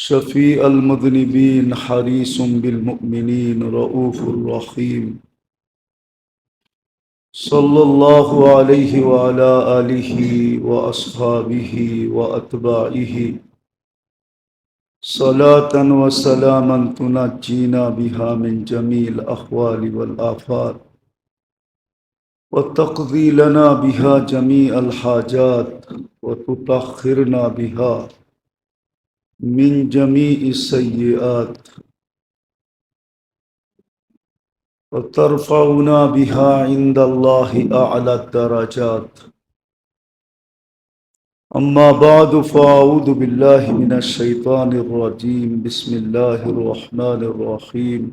شفيع المذنبين حريص بالمؤمنين رؤوف رحيم صلى الله عليه وعلى آله وأصحابه وأتباعه صلاة وسلاما تنجينا بها من جميع الأحوال والآفات وتقضي لنا بها جميع الحاجات وتطهرنا بها من جميع السيئات وترفعنا بها عند الله أعلى الدرجات. أما بعد فأعوذ بالله من الشيطان الرجيم. بسم الله الرحمن الرحيم.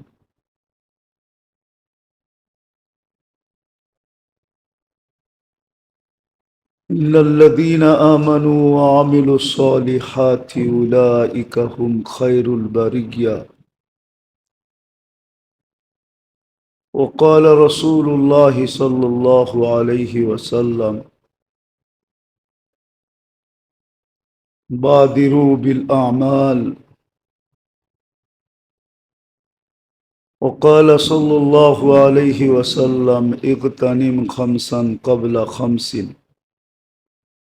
إن الذين آمنوا وعملوا الصالحات أولئك هم خير البرية. وقال رسول الله صلى الله عليه وسلم بادروا بالأعمال. وقال صلى الله عليه وسلم اغتنم خمسا قبل خمس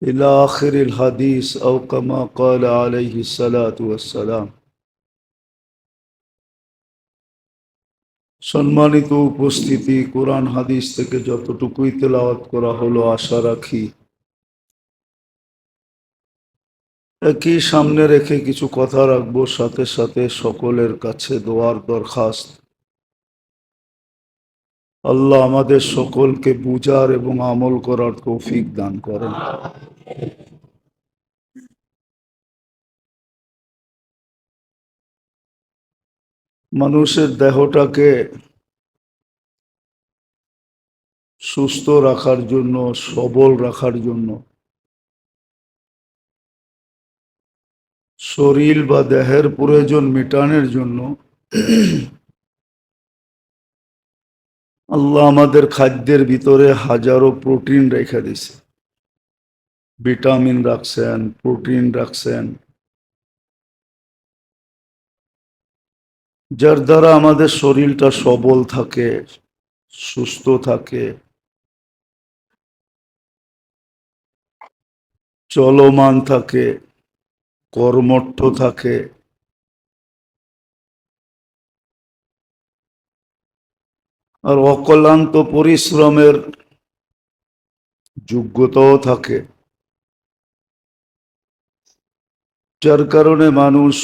إلى آخر الحديث أو كما قال عليه الصلاة والسلام. সম্মানিত উপস্থিতি, কোরআন হাদিস থেকে যতটুকুই তেলাওয়াত করা হলো আশা রাখি একই সামনে রেখে কিছু কথা রাখবো, সাথে সাথে সকলের কাছে দোয়ার দরখাস্ত। আল্লাহ আমাদের সকলকে বুঝার এবং আমল করার তৌফিক দান করেন। মানুষের দেহটাকে সুস্থ রাখার জন্য, সবল রাখার জন্য, শরীর বা দেহের প্রয়োজন মেটানোর জন্য আল্লাহ আমাদের খাদ্যের ভিতরে হাজারো প্রোটিন রেখে দিছে। ভিটামিন রাখছেন, প্রোটিন রাখছেন, যার দ্বারা আমাদের শরীরটা সবল থাকে, সুস্থ থাকে, চলমান থাকে, কর্মঠ থাকে। আর অক্লান্ত পরিশ্রমের যোগ্যতাও থাকে, যার কারণে মানুষ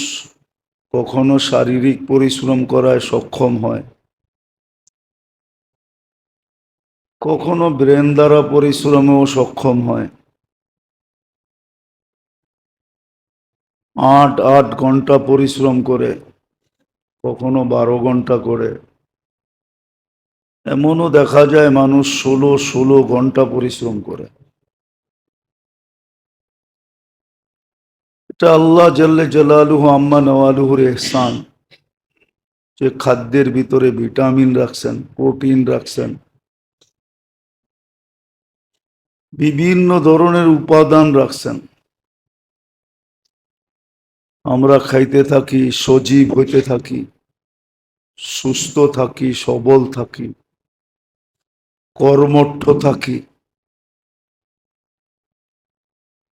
কখনো শারীরিক পরিশ্রম করায় সক্ষম হয়, কখনো ব্রেন দ্বারা পরিশ্রমেও সক্ষম হয়। ৮ ঘন্টা পরিশ্রম করে, কখনো ১২ ঘন্টা করে, এমনও দেখা যায় মানুষ ১৬ ঘন্টা পরিশ্রম করে। এটা আল্লাহ জাল্লে জালালুহু আম্মা নওয়ালুহুর ইহসান, যে খাদ্যের ভিতরে ভিটামিন রাখছেন, প্রোটিন রাখছেন, বিভিন্ন ধরনের উপাদান রাখছেন। আমরা খাইতে থাকি, সজীব হইতে থাকি, সুস্থ থাকি, সবল থাকি, কর্মঠ থাকি।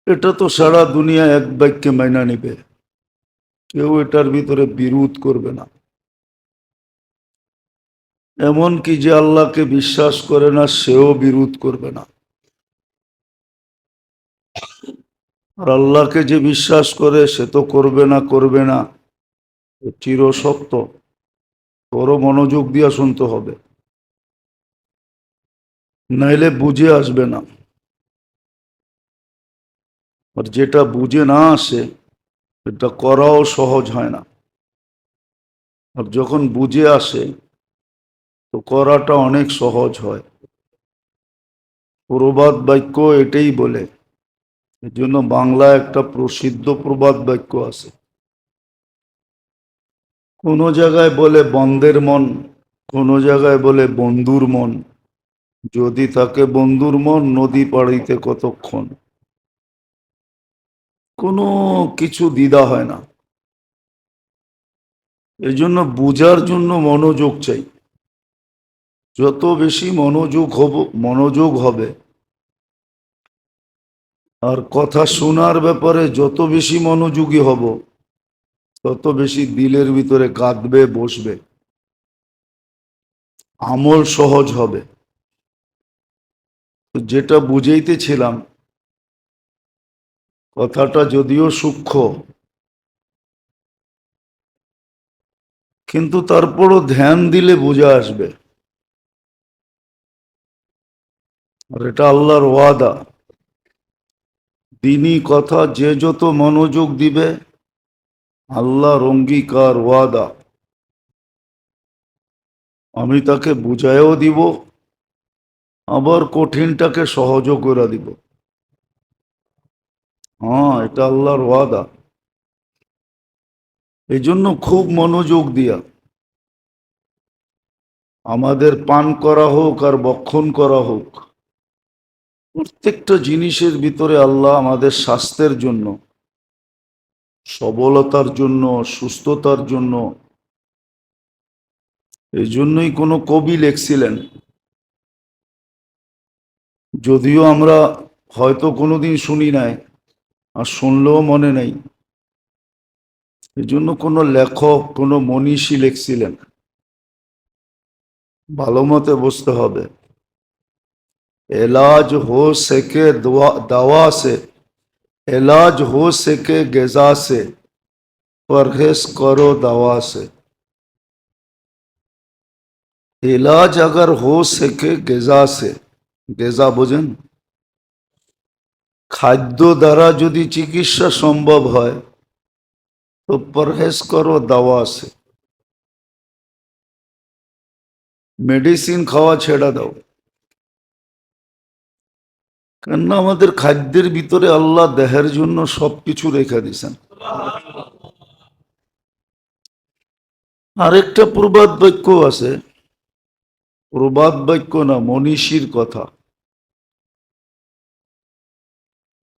এটা তো সারা দুনিয়া এক বাক্যে মাইনা নিবে, কেউ এটার ভিতরে বিরোধ করবে না। এমন কি যে আল্লাহকে বিশ্বাস করে না সেও বিরোধ করবে না। আর আল্লাহকে যে বিশ্বাস করে সে তো করবে না, চিরসত্য। বড় মনোযোগ দিয়া শুনতে হবে, নাইলে বুঝে আসবে না। আর যেটা বুঝে না আসে এটা করাও সহজ হয় না। আর যখন বুঝে আসে তো করাটা অনেক সহজ হয়। প্রবাদ বাক্য এটাই বলে। এর জন্য বাংলায় একটা প্রসিদ্ধ প্রবাদ বাক্য আছে, কোনো জায়গায় বলে বন্দের মন, কোনো জায়গায় বলে বন্ধুর মন। যদি থাকে বন্ধুর মন, নদী পাড়িতে কতক্ষণ। কোনো কিছু দ্বিধা হয় না। এই জন্য বুঝার জন্য মনোযোগ চাই। যত বেশি মনোযোগ হবে আর কথা শোনার ব্যাপারে যত বেশি মনোযোগী হব, তত বেশি দিলের ভিতরে কাঁদবে, বসবে, আমল সহজ হবে। তো যেটা বুঝাইতেছিলাম, কথাটা যদিও সূক্ষ্ম, কিন্তু তারপরও ধ্যান দিলে বোঝা আসবে। আর এটা আল্লাহর ওয়াদা, দিনই কথা যে যত মনোযোগ দিবে, আল্লাহর অঙ্গীকার, ওয়াদা, আমি তাকে বুঝাইও দিব, আবার কঠিনটাকে সহজও করে দিব। হ্যাঁ, এটা আল্লাহর ওয়াদা। এই জন্য খুব মনোযোগ দিয়া আমাদের পান করা হোক আর বক্ষণ করা হোক, প্রত্যেকটা জিনিসের ভিতরে আল্লাহ আমাদের স্বাস্থ্যের জন্য, সবলতার জন্য, সুস্থতার জন্য। এই জন্যই কোনো কবি লিখছিলেন, যদিও আমরা হয়তো কোনোদিন শুনি নাই আর শুনলেও মনে নেই, এই জন্য কোনো লেখক, কোনো মনীষী লিখছিলেন, ভালো মতে বুঝতে হবে। এলাজ হো সকে দাওয়া সে, এলাজ হো সকে গেজা সে, পরহেজ করো দাওয়া সে। इलाज अगर हो सके गेजा से, गेजा বোঝেন? খাদ্য দ্বারা যদি চিকিৎসা সম্ভব হয় তো পরহেজ করো দাওয়া সে, মেডিসিন খাওয়া ছেড়ে দাও। কেননা আমাদের খাদ্যের ভিতরে আল্লাহ দেহের জন্য সবকিছু রেখে দিয়েছেন। আরেকটা প্রবাদ বাক্য আছে, প্রবাদ বাক্য না, মনীষীর কথা,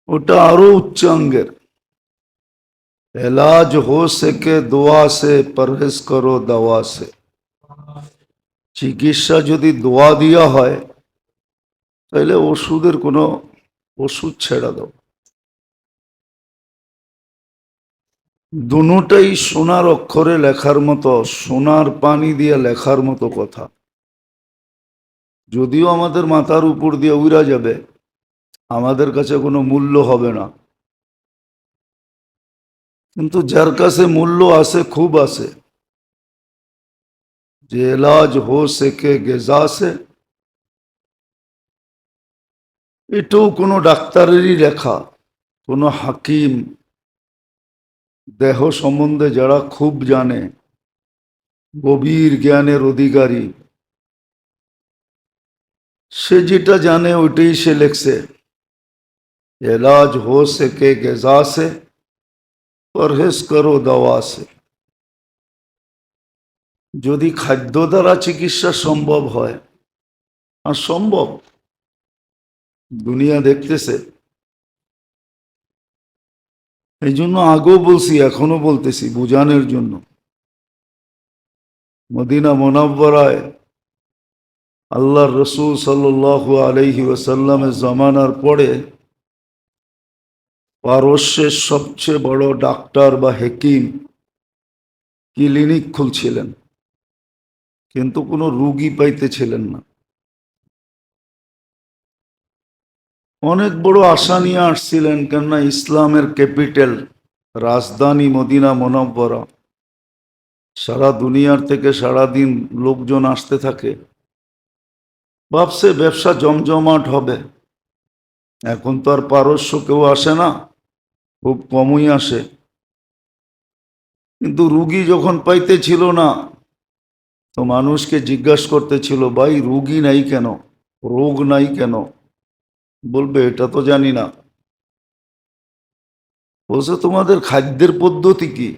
ওটা আরো উচ্চাঙ্গের। এলাজ হো সকে দোয়া সে, পরহেজ করো দাওয়া সে। চিকিৎসা যদি দোয়া দিয়া হয়, তাহলে ওষুধের কোনো ওষুধ ছেড়ে দাও। দুটাই সোনার অক্ষরে লেখার মতো, সোনার পানি দিয়ে লেখার মতো কথা। যদিও আমাদের মাথার উপর দিয়ে উড়া যাবে, আমাদের কাছে কোনো মূল্য হবে না, কিন্তু যার কাছে মূল্য আছে, খুব আছে, যে এলাজ হো সকে গেজা সে, এটাও কোনো ডাক্তারেরই লেখা, কোনো হাকিম, দেহ সম্বন্ধে যারা খুব জানে, গভীর জ্ঞানের অধিকারী, সে যেটা জানে ওইটাই সে লেখছে। এলাজ হো সকে গেজা সে, পরহেজ করো দাওয়া সে। যদি খাদ্য দ্বারা চিকিৎসা সম্ভব হয়, আর সম্ভব, দুনিয়া দেখতেছে। এই জন্য আগেও বলছি, এখনো বলতেছি, বুঝানোর জন্য। মদিনা মুনাওয়ারায় আল্লাহর রসুল সাল্লাল্লাহু আলাইহি ওয়াসাল্লামের জামানার পরে পারস্যের সবচেয়ে বড় ডাক্তার বা হেকিম ক্লিনিক খুলছিলেন, কিন্তু কোনো রুগী পাইতেছিলেন না। অনেক বড় আশা নিয়ে আসছিলেন, কেননা ইসলামের ক্যাপিটাল, রাজধানী মদিনা মুনাওয়ারা, সারা দুনিয়ার থেকে সারাদিন লোকজন আসতে থাকে। ভাবছে ব্যবসা জমজমাট হবে। এখন তো আর পারস্য কেউ আসে না, খুব কমই আসে। কিন্তু রুগী যখন পাইতেছিল না, তো মানুষকে জিজ্ঞাসা করতেছিল, ভাই রুগী নাই কেন, রোগ নাই কেন? বলবে এটা তো জানি না। বলছে তোমাদের খাদ্যের পদ্ধতি কি?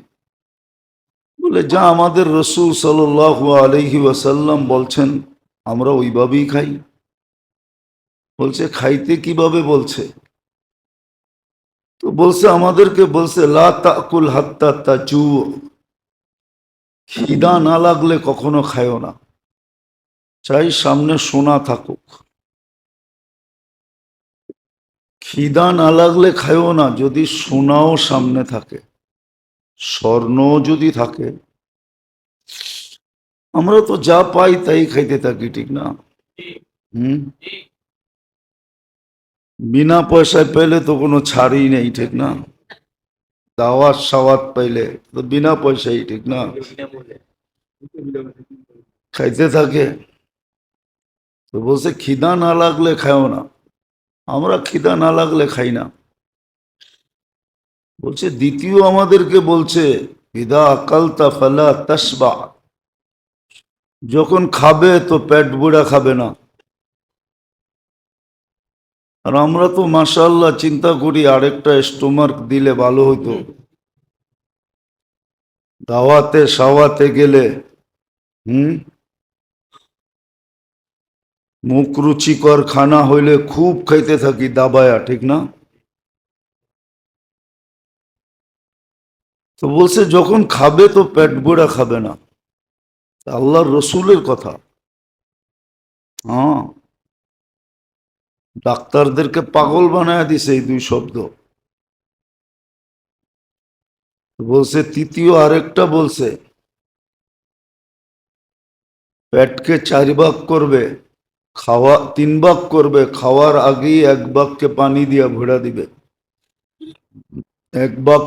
বলে যা আমাদের রসূল সাল্লাল্লাহু আলাইহি ওয়াসাল্লাম বলছেন, আমরা ওইভাবেই খাই। বলছে খাইতে কিভাবে? বলছে তো বলছে আমাদেরকে বলছে লা তাকুল হাত্তা তাজু, খিদা না লাগলে কখনো খায়ও না, চাই সামনে সোনা থাকুক। খিদা না লাগলে খায়ও না যদি সোনাও সামনে থাকে, স্বর্ণও যদি থাকে। আমরা তো যা পাই তাই খাইতে থাকি, ঠিক না? হুম। বিনা পয়সায় পেলে তো কোনো ছাড়ই নেই, ঠিক না? দাওয়াত সাওয়াত পাইলে তো বিনা পয়সাই, ঠিক না? খাইতে থাকে। তো বলছে খিদা না লাগলে খায়ও না। আমরা খিদা না লাগলে খাই না। বলছে দ্বিতীয় আমাদেরকে বলছে ইদা আকালতা ফালা তাসবা, যখন খাবে তো পেট বুড়া খাবে না। আর আমরা তো মাশাআল্লাহ চিন্তা করি আরেকটা স্টোমাক দিলে ভালো হতো। দাওয়াতে সাওয়াতে গেলে মুখ রুচিকর খানা হইলে খুব খাইতে থাকি দাবায়া, ঠিক না? তো বলছে যখন খাবে তো পেট ভরা খাবে না। আল্লাহর রসুলের কথা। হ্যাঁ, ডাক্তারদেরকে পাগল বানায় দিছে এই দুই শব্দ। বলছে তৃতীয় আরেকটা বলছে পেটকে 4 ভাগ করবে, খাওয়া 3 ভাগ করবে, খাওয়ার আগেই 1 ভাগকে পানি দিয়া ভরা দিবে, 1 ভাগ